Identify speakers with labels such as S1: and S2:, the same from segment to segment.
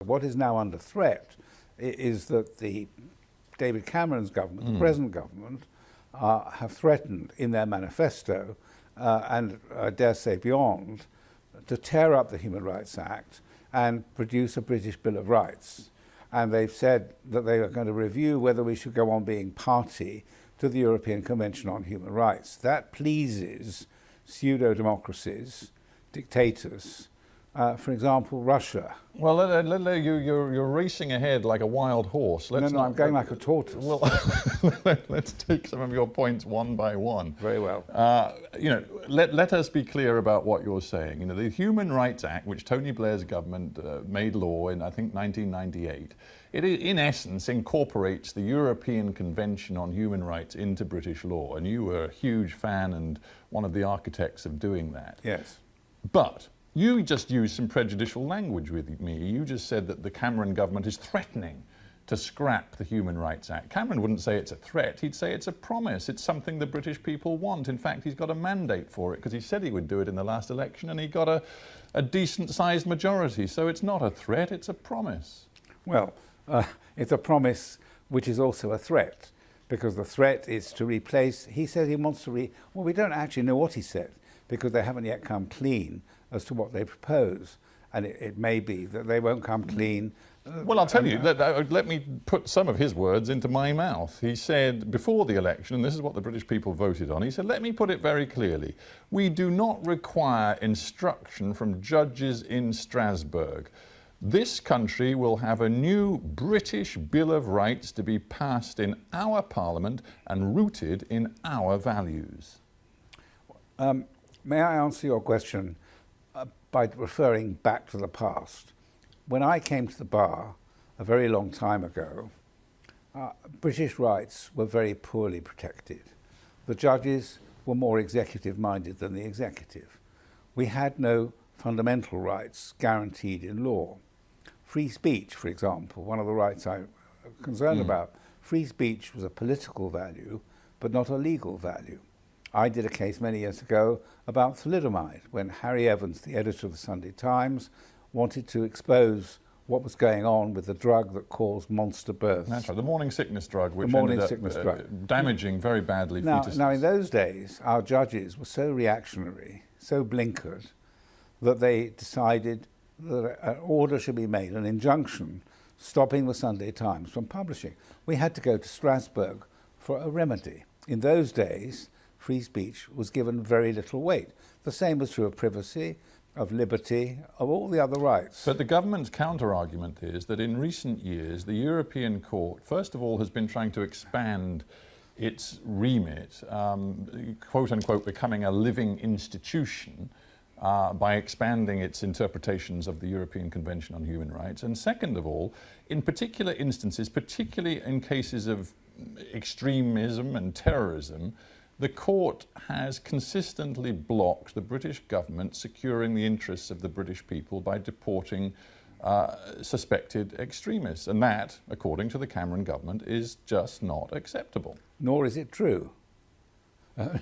S1: What is now under threat is that the David Cameron's government, the present government, have threatened in their manifesto, and I dare say beyond, to tear up the Human Rights Act and produce a British Bill of Rights. And they've said that they are going to review whether we should go on being party to the European Convention on Human Rights. That pleases pseudo democracies, dictators, for example, Russia.
S2: Well, you're racing ahead like a wild horse.
S1: No, I'm going like a tortoise.
S2: Well, let's take some of your points one by one.
S1: Very well.
S2: Let us be clear about what you're saying. The Human Rights Act, which Tony Blair's government made law in, I think, 1998, it in essence incorporates the European Convention on Human Rights into British law, and you were a huge fan and one of the architects of doing that.
S1: Yes.
S2: But you just used some prejudicial language with me. You just said that the Cameron government is threatening to scrap the Human Rights Act. Cameron wouldn't say it's a threat, he'd say it's a promise. It's something the British people want. In fact, he's got a mandate for it because he said he would do it in the last election and he got a decent-sized majority. So it's not a threat, it's a promise.
S1: Well, it's a promise which is also a threat, because the threat is to replace, he says he wants to well, we don't actually know what he said, because they haven't yet come clean as to what they propose. And it may be that they won't come clean.
S2: Well, I'll tell you, let me put some of his words into my mouth. He said before the election, and this is what the British people voted on, he said, let me put it very clearly. We do not require instruction from judges in Strasbourg. This country will have a new British Bill of Rights to be passed in our Parliament and rooted in our values.
S1: May I answer your question by referring back to the past? When I came to the bar a very long time ago, British rights were very poorly protected. The judges were more executive-minded than the executive. We had no fundamental rights guaranteed in law. Free speech, for example, one of the rights I'm concerned about, free speech was a political value, but not a legal value. I did a case many years ago about thalidomide, when Harry Evans, the editor of the Sunday Times, wanted to expose what was going on with the drug that caused monster births.
S2: That's right, the morning sickness drug, which ended up damaging very badly fetuses.
S1: Now, in those days, our judges were so reactionary, so blinkered, that they decided that an order should be made, an injunction, stopping the Sunday Times from publishing. We had to go to Strasbourg for a remedy. In those days, free speech was given very little weight. The same was true of privacy, of liberty, of all the other rights.
S2: But the government's counter-argument is that in recent years, the European Court, first of all, has been trying to expand its remit, quote-unquote, becoming a living institution, by expanding its interpretations of the European Convention on Human Rights. And second of all, in particular instances, particularly in cases of extremism and terrorism, the court has consistently blocked the British government securing the interests of the British people by deporting suspected extremists. And that, according to the Cameron government, is just not acceptable.
S1: Nor is it true.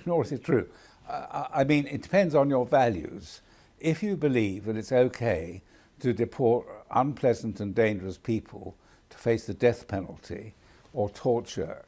S1: Nor is it true. I mean, it depends on your values. If you believe that it's okay to deport unpleasant and dangerous people to face the death penalty or torture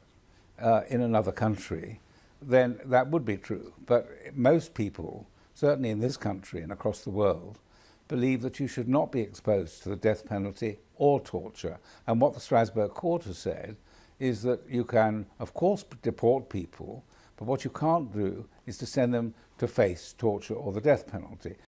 S1: in another country, then that would be true. But most people, certainly in this country and across the world, believe that you should not be exposed to the death penalty or torture. And what the Strasbourg Court has said is that you can, of course, deport people, but what you can't do is to send them to face torture or the death penalty.